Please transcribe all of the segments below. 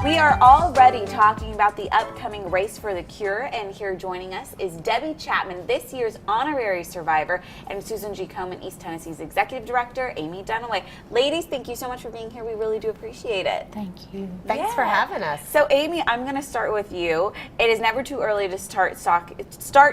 We are already talking about the upcoming Race for the Cure, and here joining us is Debbie Chapman, this year's honorary survivor, and Susan G. Komen, East Tennessee's executive director, Amy Dunaway. Ladies, thank you so much for being here. We really do appreciate it. Thank you. Thanks for having us. So, Amy, I'm going to start with you. It is never too early to start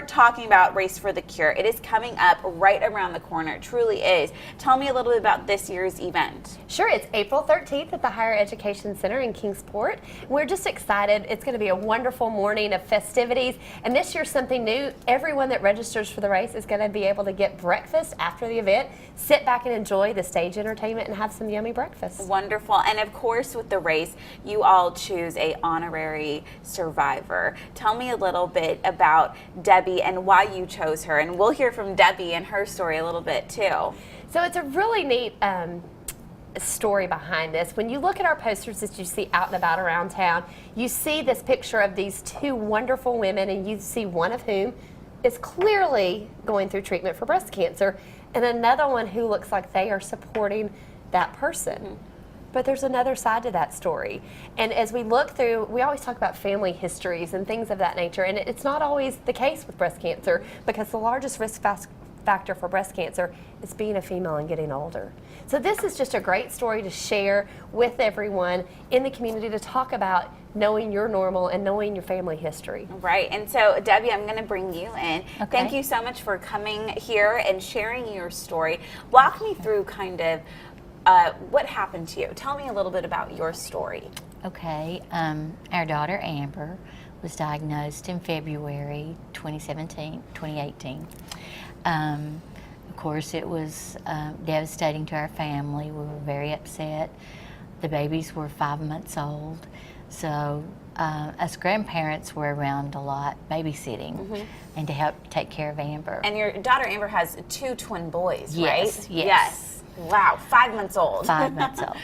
talking about Race for the Cure. It is coming up right around the corner. It truly is. Tell me a little bit about this year's event. Sure, it's April 13th at the Higher Education Center in Kingsport. We're just excited. It's going to be a wonderful morning of festivities. And this year's something new. Everyone that registers for the race is going to be able to get breakfast after the event, sit back and enjoy the stage entertainment, and have some yummy breakfast. Wonderful. And of course, with the race, you all choose a honorary survivor. Tell me a little bit about Debbie and why you chose her. And we'll hear from Debbie and her story a little bit too. So it's a really neat story behind this. When you look at our posters that you see out and about around town, you see this picture of these two wonderful women, and you see one of whom is clearly going through treatment for breast cancer, and another one who looks like they are supporting that person. Mm-hmm. But there's another side to that story. And as we look through, we always talk about family histories and things of that nature, and it's not always the case with breast cancer, because the largest risk factor for breast cancer is being a female and getting older. So this is just a great story to share with everyone in the community, to talk about knowing your normal and knowing your family history. Right. And so, Debbie, I'm going to bring you in. Okay. Thank you so much for coming here and sharing your story. Walk me through kind of what happened to you. Tell me a little bit about your story. Okay. Our daughter Amber was diagnosed in February 2018. Of course, it was devastating to our family. We were very upset. The babies were 5 months old, so us grandparents were around a lot babysitting, mm-hmm. and to help take care of Amber. And your daughter Amber has 2 twin boys, yes, right? Yes. Wow, 5 months old. 5 months old.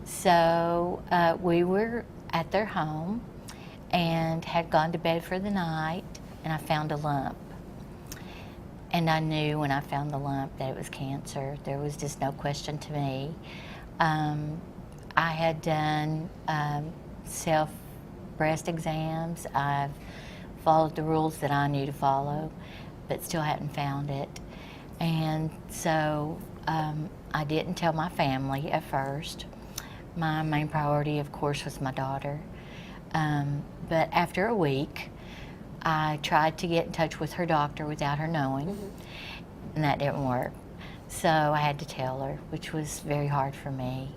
So we were at their home and had gone to bed for the night, and I found a lump. And I knew when I found the lump that it was cancer. There was just no question to me. I had done self-breast exams. I've followed the rules that I knew to follow, but still hadn't found it. And so I didn't tell my family at first. My main priority, of course, was my daughter. But after a week, I tried to get in touch with her doctor without her knowing, mm-hmm. and that didn't work. So I had to tell her, which was very hard for me.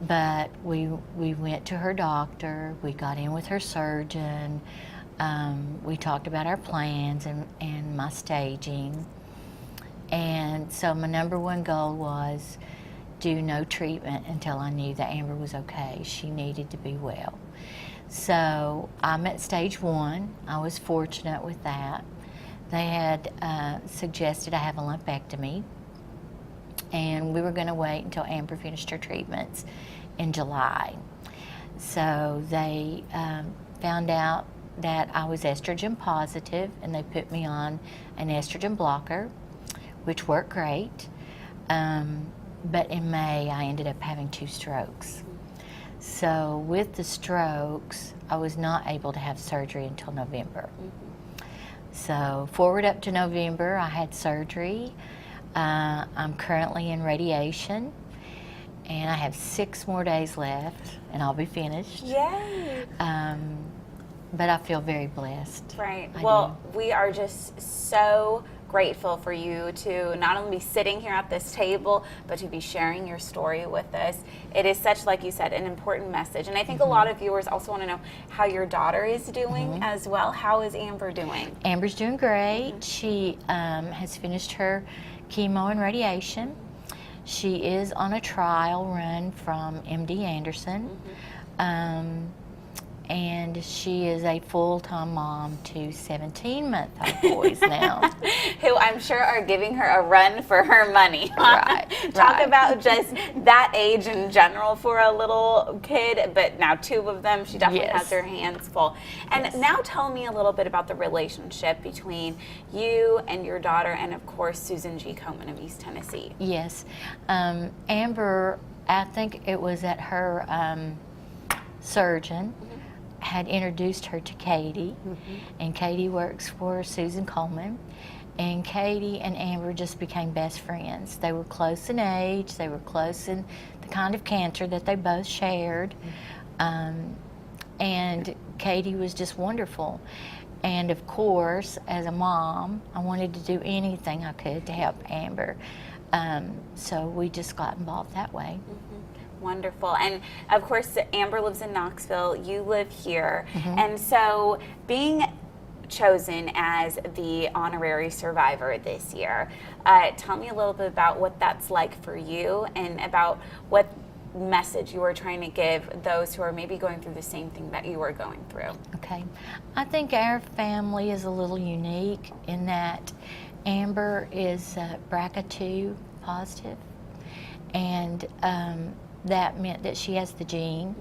But we went to her doctor, we got in with her surgeon, we talked about our plans and my staging. And so my number one goal was do no treatment until I knew that Amber was okay. She needed to be well. So I'm at stage 1. I was fortunate with that. They had suggested I have a lumpectomy, and we were going to wait until Amber finished her treatments in July. So they found out that I was estrogen positive, and they put me on an estrogen blocker, which worked great. But in May, I ended up having 2 strokes. So with the strokes, I was not able to have surgery until November. Mm-hmm. So forward up to November, I had surgery. I'm currently in radiation, and I have 6 more days left, and I'll be finished. Yay! But I feel very blessed. Right. Well, we are just so grateful for you to not only be sitting here at this table, but to be sharing your story with us. It is such, like you said, an important message. And I think, mm-hmm. a lot of viewers also want to know how your daughter is doing, mm-hmm. as well. How is Amber doing? Amber's doing great. Mm-hmm. She has finished her chemo and radiation. She is on a trial run from MD Anderson. Mm-hmm. And she is a full-time mom to 17-month-old boys now. Who I'm sure are giving her a run for her money. Right. Talk about just that age in general for a little kid, but now 2 of them, she definitely yes. has her hands full. And yes. now tell me a little bit about the relationship between you and your daughter and, of course, Susan G. Komen of East Tennessee. Yes. Amber I think it was at her surgeon had introduced her to Katie, and Katie works for Susan Komen. And Katie and Amber just became best friends. They were close in age, they were close in the kind of cancer that they both shared. And Katie was just wonderful. And of course, as a mom, I wanted to do anything I could to help Amber. So we just got involved that way. Wonderful. And of course, Amber lives in Knoxville, you live here. And so being chosen as the honorary survivor this year, tell me a little bit about what that's like for you and about what message you are trying to give those who are maybe going through the same thing that you are going through. Okay. I think our family is a little unique in that Amber is BRCA2 positive, and that meant that she has the gene.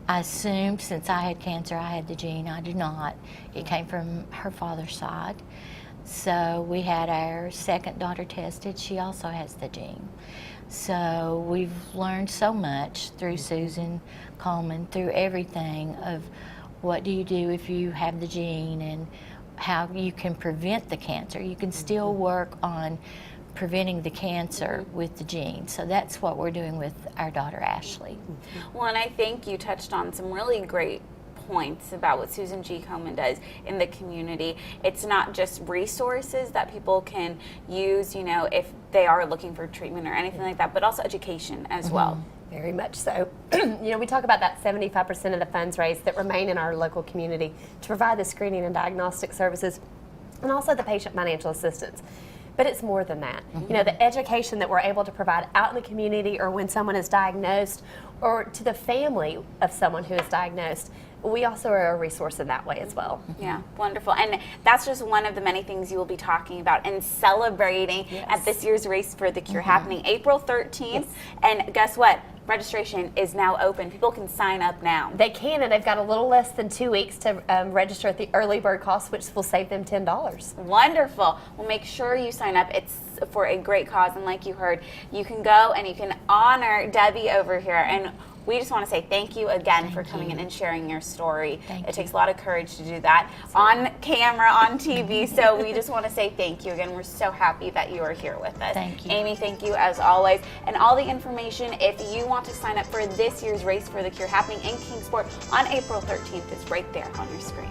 I assumed since I had cancer I had the gene. I do not. It came from her father's side. So we had our second daughter tested. She also has the gene. So we've learned so much through Susan Komen, through everything of what do you do if you have the gene and how you can prevent the cancer. You can still work on preventing the cancer with the gene. So that's what we're doing with our daughter Ashley. Well, and I think you touched on some really great points about what Susan G. Komen does in the community. It's not just resources that people can use, you know, if they are looking for treatment or anything like that, but also education as well. Very much so. You know, we talk about that 75% of the funds raised that remain in our local community to provide the screening and diagnostic services and also the patient financial assistance. But it's more than that. You know, the education that we're able to provide out in the community or when someone is diagnosed or to the family of someone who is diagnosed, we also are a resource in that way as well. Yeah, wonderful. And that's just one of the many things you will be talking about and celebrating at this year's Race for the Cure happening April 13th. And guess what? Registration is now open. People can sign up now. They can, and they've got a little less than 2 weeks to register at the early bird cost, which will save them $10. Wonderful. Well, make sure you sign up. It's for a great cause, and like you heard, you can go and you can honor Debbie over here. And we just want to say thank you again for coming in and sharing your story. It takes a lot of courage to do that on camera, on TV. So we just want to say thank you again. We're so happy that you are here with us. Thank you. Amy, thank you as always. And all the information, if you want to sign up for this year's Race for the Cure happening in Kingsport on April 13th, is right there on your screen.